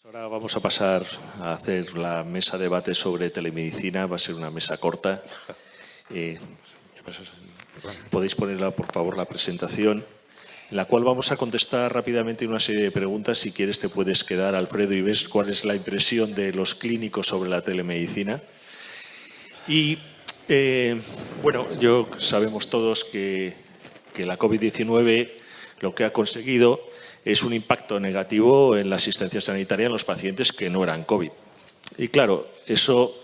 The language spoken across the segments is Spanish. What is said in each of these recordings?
Ahora vamos a pasar a hacer la mesa de debate sobre telemedicina. Va a ser una mesa corta. Podéis ponerla, por favor, la presentación, en la cual vamos a contestar rápidamente una serie de preguntas. Si quieres, te puedes quedar, Alfredo, y ves cuál es la impresión de los clínicos sobre la telemedicina. Y, sabemos todos que la COVID-19 lo que ha conseguido es un impacto negativo en la asistencia sanitaria en los pacientes que no eran COVID. Y claro, eso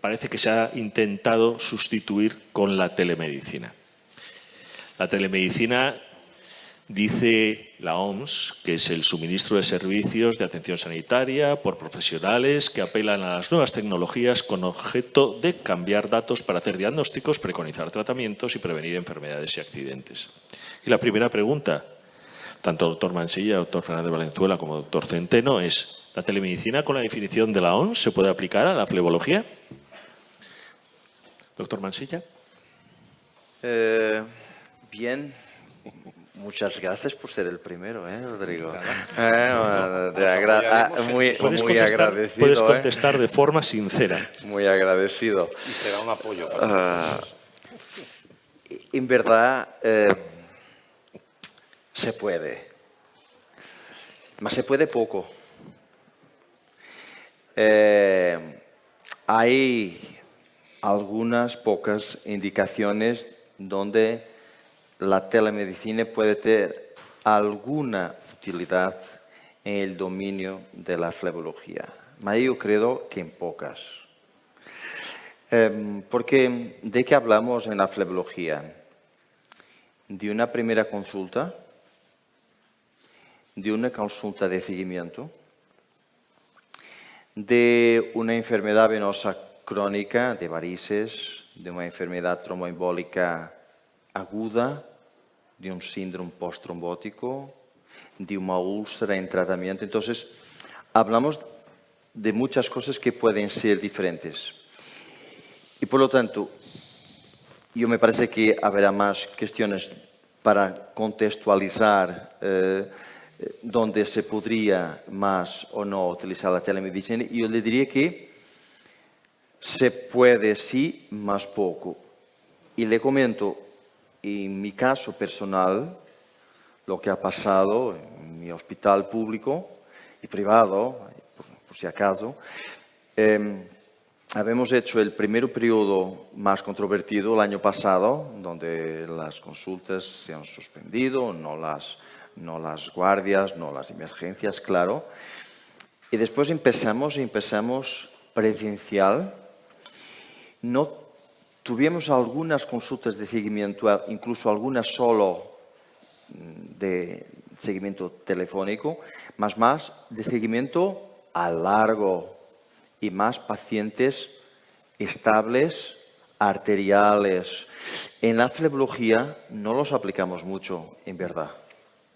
parece que se ha intentado sustituir con la telemedicina. La telemedicina, dice la OMS, que es el suministro de servicios de atención sanitaria por profesionales que apelan a las nuevas tecnologías con objeto de cambiar datos para hacer diagnósticos, preconizar tratamientos y prevenir enfermedades y accidentes. Y la primera pregunta, tanto doctor Mansilla, doctor Fernández Valenzuela como doctor Centeno, es: ¿la telemedicina con la definición de la OMS se puede aplicar a la flebología? Doctor Mansilla. Bien, muchas gracias por ser el primero, Rodrigo. Muy agradecido. Puedes contestar de forma sincera. Muy agradecido. Y será un apoyo para En verdad, se puede. Mas se puede poco. Hay algunas pocas indicaciones donde la telemedicina puede tener alguna utilidad en el dominio de la flebología. Pero yo creo que en pocas. Porque ¿de qué hablamos en la flebología? De una primera consulta, de una consulta de seguimiento, de una enfermedad venosa crónica, de varices, de una enfermedad tromboembólica aguda, de un síndrome postrombótico, de una úlcera en tratamiento. Entonces, hablamos de muchas cosas que pueden ser diferentes. Y por lo tanto, yo me parece que habrá más cuestiones para contextualizar dónde se podría más o no utilizar la telemedicina. Y yo le diría que se puede sí, más poco. Y le comento, en mi caso personal, lo que ha pasado en mi hospital público y privado, por si acaso. Habemos hecho el primer periodo más controvertido el año pasado, donde las consultas se han suspendido, no las guardias, no las emergencias, claro. Y después empezamos presencial. No tuvimos algunas consultas de seguimiento, incluso algunas solo de seguimiento telefónico, más de seguimiento a largo y más pacientes estables, arteriales. En la flebología no los aplicamos mucho, en verdad.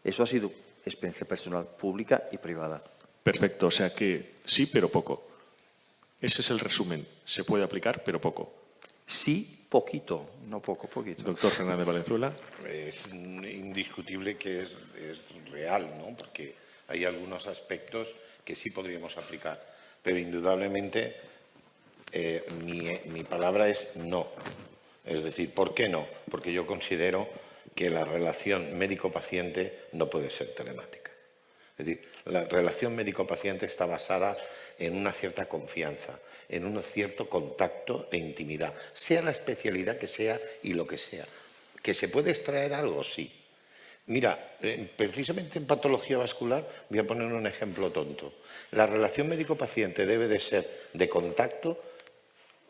Eso ha sido experiencia personal pública y privada. Perfecto, o sea que sí, pero poco. Ese es el resumen. Se puede aplicar, pero poco. Sí, poquito, no poco, poquito. Doctor Fernández Valenzuela. Es indiscutible que es real, ¿no? Porque hay algunos aspectos que sí podríamos aplicar. Pero indudablemente mi palabra es no. Es decir, ¿por qué no? Porque yo considero que la relación médico-paciente no puede ser telemática. Es decir, la relación médico-paciente está basada en una cierta confianza, en un cierto contacto e intimidad, sea la especialidad que sea y lo que sea. ¿Que se puede extraer algo? Sí. Mira, precisamente en patología vascular, voy a poner un ejemplo tonto. La relación médico-paciente debe de ser de contacto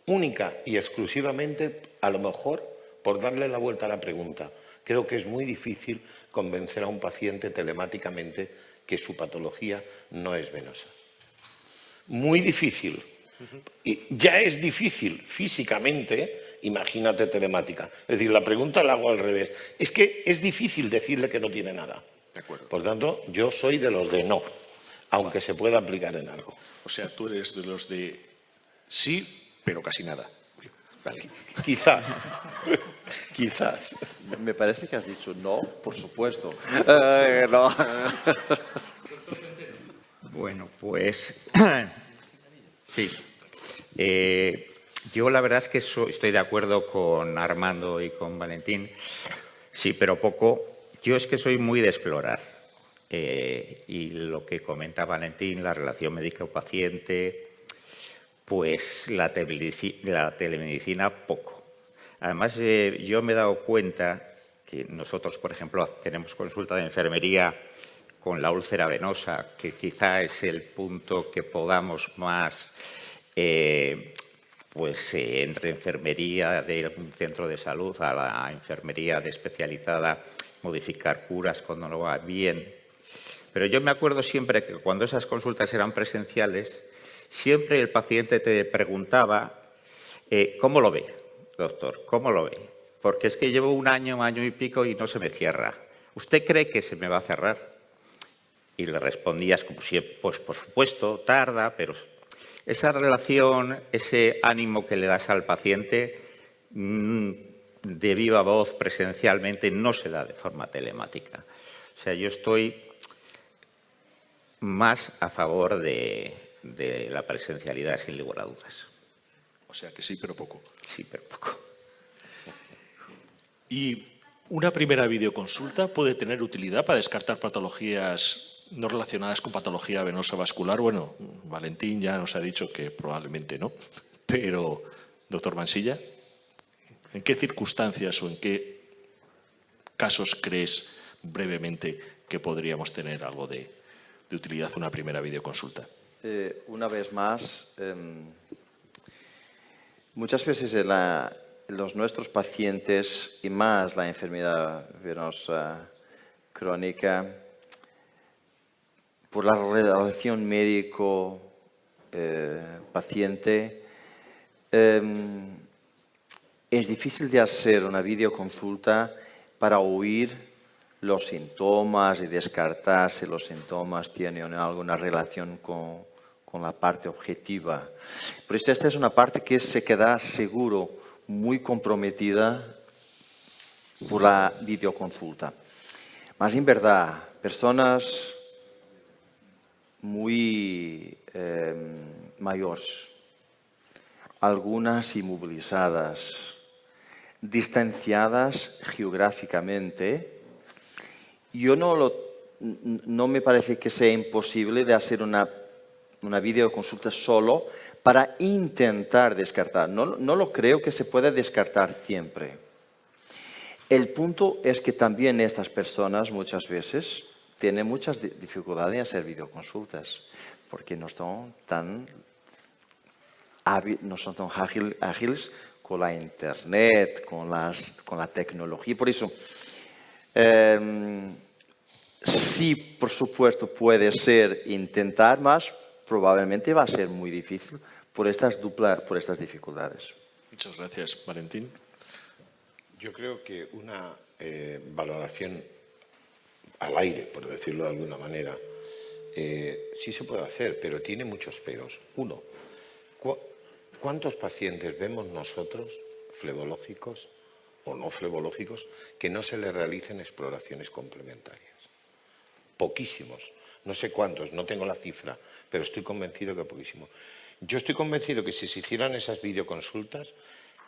única y exclusivamente, a lo mejor, por darle la vuelta a la pregunta. Creo que es muy difícil convencer a un paciente telemáticamente que su patología no es venosa. Muy difícil. Y ya es difícil físicamente, imagínate telemática. Es decir, la pregunta la hago al revés. Es que es difícil decirle que no tiene nada. De acuerdo. Por tanto, yo soy de los de no, aunque se pueda aplicar en algo. O sea, tú eres de los de sí, pero casi nada. Vale. Quizás. Quizás. Me parece que has dicho no, por supuesto. Bueno, pues sí. Yo la verdad es que estoy de acuerdo con Armando y con Valentín, sí, pero poco. Yo es que soy muy de explorar. Y lo que comenta Valentín, la relación médico-paciente, pues la telemedicina poco. Además, yo me he dado cuenta que nosotros, por ejemplo, tenemos consulta de enfermería con la úlcera venosa, que quizá es el punto que podamos más, entre enfermería de un centro de salud a la enfermería especializada, modificar curas cuando no va bien. Pero yo me acuerdo siempre que cuando esas consultas eran presenciales, siempre el paciente te preguntaba, ¿cómo lo ve, doctor? ¿Cómo lo ve? Porque es que llevo un año y pico y no se me cierra. ¿Usted cree que se me va a cerrar? Y le respondías como siempre, pues por supuesto, tarda, pero esa relación, ese ánimo que le das al paciente de viva voz presencialmente no se da de forma telemática. O sea, yo estoy más a favor de la presencialidad, sin lugar a dudas. O sea que sí, pero poco. Sí, pero poco. ¿Y una primera videoconsulta puede tener utilidad para descartar patologías no relacionadas con patología venosa vascular? Bueno, Valentín ya nos ha dicho que probablemente no, pero, doctor Mansilla, ¿en qué circunstancias o en qué casos crees brevemente que podríamos tener algo de utilidad una primera videoconsulta? Una vez más, muchas veces los nuestros pacientes, y más la enfermedad venosa crónica, por la relación médico-paciente, es difícil de hacer una videoconsulta para oír los síntomas y descartar si los síntomas tienen alguna relación con la parte objetiva. Por eso esta es una parte que se queda seguro muy comprometida por la videoconsulta. Más en verdad, personas muy mayores, algunas inmovilizadas, distanciadas geográficamente, yo no me parece que sea imposible de hacer una videoconsulta solo para intentar descartar. No lo creo que se pueda descartar siempre. El punto es que también estas personas muchas veces tienen muchas dificultades en hacer videoconsultas porque no son tan ágiles con la internet, con la tecnología. Por eso, sí, por supuesto, puede ser intentar más, probablemente va a ser muy difícil por estas dificultades. Muchas gracias, Valentín. Yo creo que una valoración al aire, por decirlo de alguna manera, sí se puede hacer, pero tiene muchos peros. Uno, ¿cuántos pacientes vemos nosotros, flebológicos o no flebológicos, que no se les realicen exploraciones complementarias? Poquísimos. No sé cuántos, no tengo la cifra, pero estoy convencido que poquísimos. Yo estoy convencido que si se hicieran esas videoconsultas,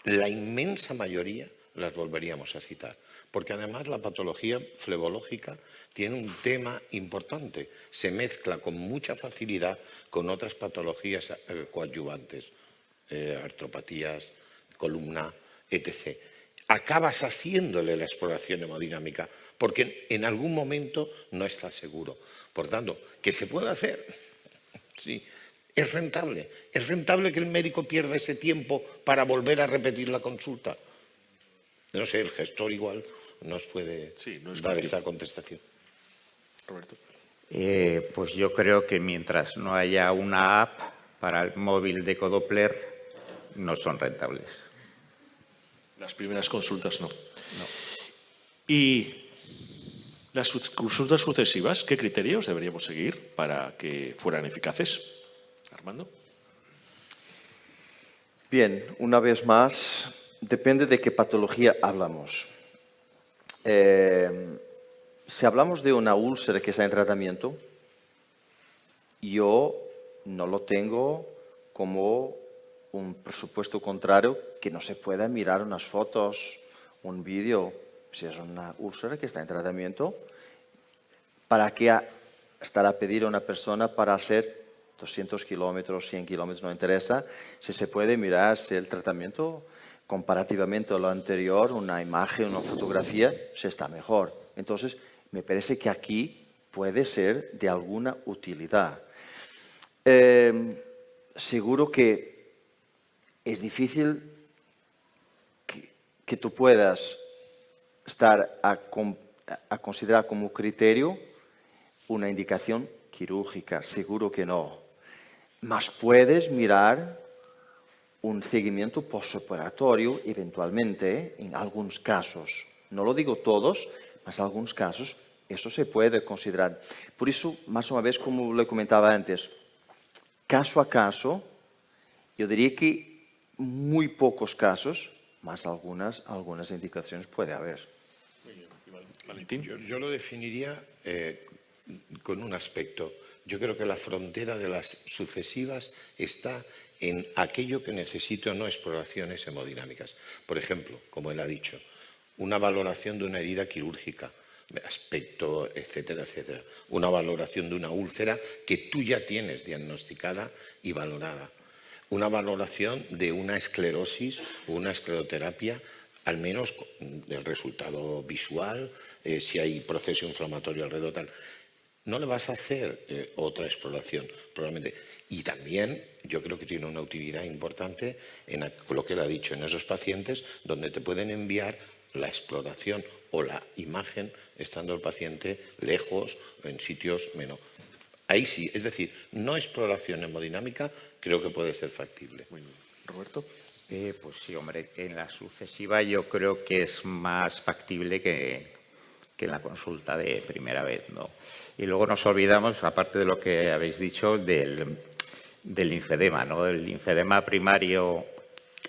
la inmensa mayoría las volveríamos a citar. Porque además la patología flebológica tiene un tema importante. Se mezcla con mucha facilidad con otras patologías coadyuvantes, artropatías, columna, etc. Acabas haciéndole la exploración hemodinámica porque en algún momento no estás seguro. Por tanto, ¿qué se puede hacer? Sí, es rentable. ¿Es rentable que el médico pierda ese tiempo para volver a repetir la consulta? No sé, el gestor igual nos puede dar esa contestación. Roberto. Pues yo creo que mientras no haya una app para el móvil de Ecodoppler, no son rentables. Las primeras consultas no. Y las consultas sucesivas, ¿qué criterios deberíamos seguir para que fueran eficaces? Armando. Bien, una vez más, depende de qué patología hablamos. Si hablamos de una úlcera que está en tratamiento, yo no lo tengo como un presupuesto contrario que no se pueda mirar unas fotos, un vídeo. Si es una úlcera que está en tratamiento, ¿para qué estar a pedir a una persona para hacer 200 kilómetros, 100 kilómetros? No interesa. Si se puede mirar si el tratamiento comparativamente a lo anterior, una imagen, una fotografía, se está mejor. Entonces, me parece que aquí puede ser de alguna utilidad. Seguro que es difícil que tú puedas estar a considerar como criterio una indicación quirúrgica, seguro que no. Mas puedes mirar un seguimiento postoperatorio eventualmente en algunos casos. No lo digo todos, mas en algunos casos eso se puede considerar. Por eso, más una vez, como le comentaba antes, caso a caso, yo diría que muy pocos casos, más algunas indicaciones puede haber. Valentín. Yo lo definiría con un aspecto. Yo creo que la frontera de las sucesivas está en aquello que necesito no exploraciones hemodinámicas. Por ejemplo, como él ha dicho, una valoración de una herida quirúrgica, aspecto, etcétera, etcétera. Una valoración de una úlcera que tú ya tienes diagnosticada y valorada. Una valoración de una esclerosis o una escleroterapia, al menos del resultado visual, si hay proceso inflamatorio alrededor, tal. No le vas a hacer otra exploración, probablemente. Y también yo creo que tiene una utilidad importante en lo que él ha dicho, en esos pacientes donde te pueden enviar la exploración o la imagen estando el paciente lejos, en sitios menos. Ahí sí, es decir, no exploración hemodinámica creo que puede ser factible. Muy bien. Roberto. Pues sí, hombre, en la sucesiva yo creo que es más factible que en la consulta de primera vez, ¿no? Y luego nos olvidamos, aparte de lo que habéis dicho, del linfedema, ¿no? El linfedema primario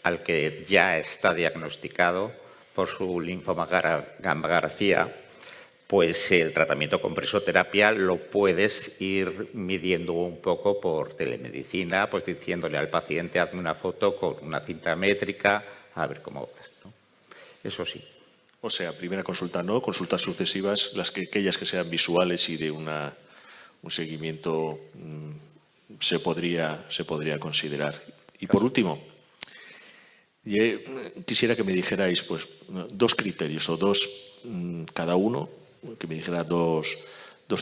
al que ya está diagnosticado por su linfomagrafía, pues el tratamiento con presoterapia lo puedes ir midiendo un poco por telemedicina, pues diciéndole al paciente, hazme una foto con una cinta métrica, a ver cómo vas, ¿no? Eso sí. O sea, primera consulta no, consultas sucesivas, aquellas que sean visuales y de un seguimiento se podría considerar. Y por último, quisiera que me dijerais pues, dos criterios o dos, cada uno, que me dijera dos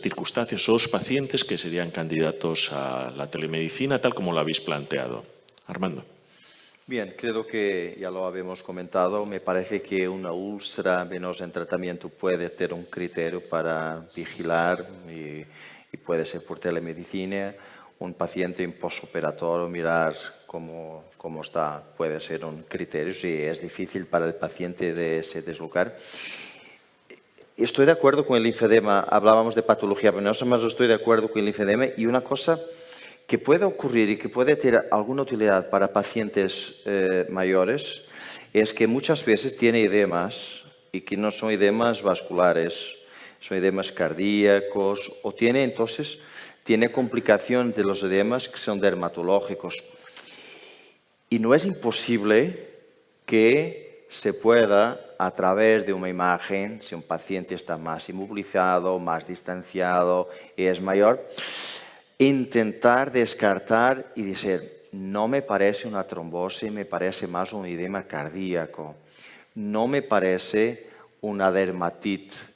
circunstancias o dos pacientes que serían candidatos a la telemedicina tal como lo habéis planteado. Armando. Bien, creo que ya lo habíamos comentado. Me parece que una úlcera venosa en tratamiento puede tener un criterio para vigilar y puede ser por telemedicina. Un paciente en postoperatorio, mirar cómo está, puede ser un criterio. Si es difícil para el paciente de se deslocar. Estoy de acuerdo con el linfedema. Hablábamos de patología venosa, pero estoy de acuerdo con el linfedema. Y una cosa que puede ocurrir y que puede tener alguna utilidad para pacientes mayores es que muchas veces tiene edemas y que no son edemas vasculares, son edemas cardíacos o tiene complicaciones de los edemas que son dermatológicos. Y no es imposible que se pueda, a través de una imagen, si un paciente está más inmovilizado, más distanciado y es mayor, intentar descartar y decir, no me parece una trombosis, me parece más un edema cardíaco, no me parece una dermatitis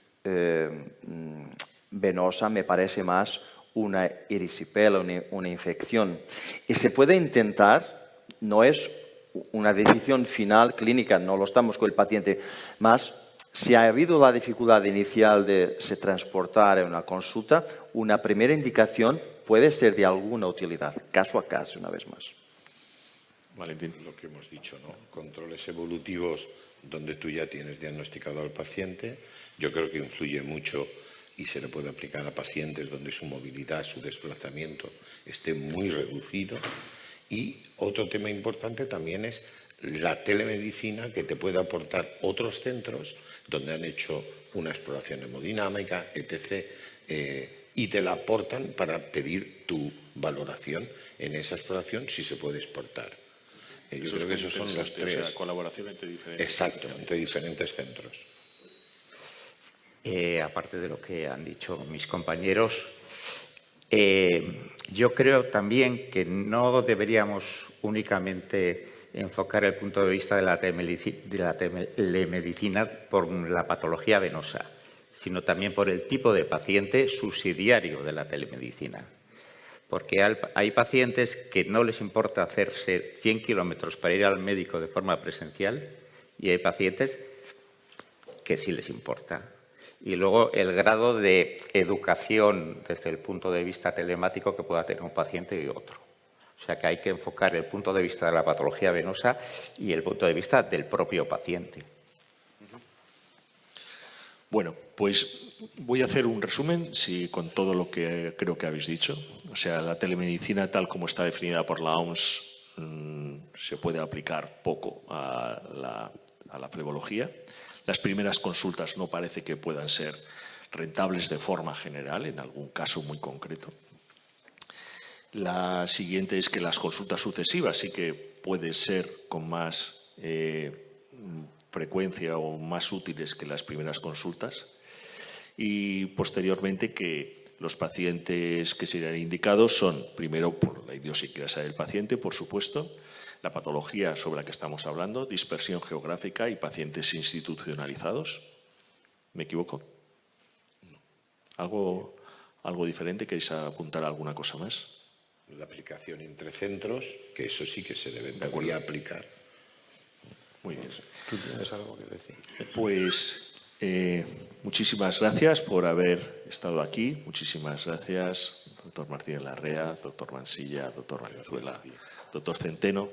venosa, me parece más una erisipela, una infección. Y se puede intentar, no es una decisión final clínica, no lo estamos con el paciente, más si ha habido la dificultad inicial de se transportar en una consulta, una primera indicación puede ser de alguna utilidad, caso a caso, una vez más. Valentín. Lo que hemos dicho, ¿no? Controles evolutivos donde tú ya tienes diagnosticado al paciente, yo creo que influye mucho y se le puede aplicar a pacientes donde su movilidad, su desplazamiento esté muy reducido. Y otro tema importante también es la telemedicina que te puede aportar otros centros donde han hecho una exploración hemodinámica, etc., y te la aportan para pedir tu valoración en esa exploración si se puede exportar. Yo creo que esos son los tres. O sea, colaboración entre diferentes. Exacto, entre diferentes centros. Aparte de lo que han dicho mis compañeros, yo creo también que no deberíamos únicamente enfocar el punto de vista de la telemedicina por la patología venosa, sino también por el tipo de paciente subsidiario de la telemedicina. Porque hay pacientes que no les importa hacerse 100 kilómetros para ir al médico de forma presencial y hay pacientes que sí les importa. Y luego el grado de educación desde el punto de vista telemático que pueda tener un paciente y otro. O sea que hay que enfocar el punto de vista de la patología venosa y el punto de vista del propio paciente. Bueno, pues voy a hacer un resumen con todo lo que creo que habéis dicho. O sea, la telemedicina tal como está definida por la OMS se puede aplicar poco a la flebología. Las primeras consultas no parece que puedan ser rentables de forma general, en algún caso muy concreto. La siguiente es que las consultas sucesivas sí que pueden ser con más frecuencia o más útiles que las primeras consultas. Y posteriormente que los pacientes que serían indicados son, primero, por la idiosincrasia del paciente, por supuesto, la patología sobre la que estamos hablando, dispersión geográfica y pacientes institucionalizados. ¿Me equivoco? ¿Algo diferente? ¿Queréis apuntar alguna cosa más? La aplicación entre centros, que eso sí que se debería aplicar. Muy bien. ¿Tú tienes algo que decir? Pues muchísimas gracias por haber estado aquí. Muchísimas gracias, doctor Martínez Larrea, doctor Mansilla, doctor Valenzuela, doctor Centeno.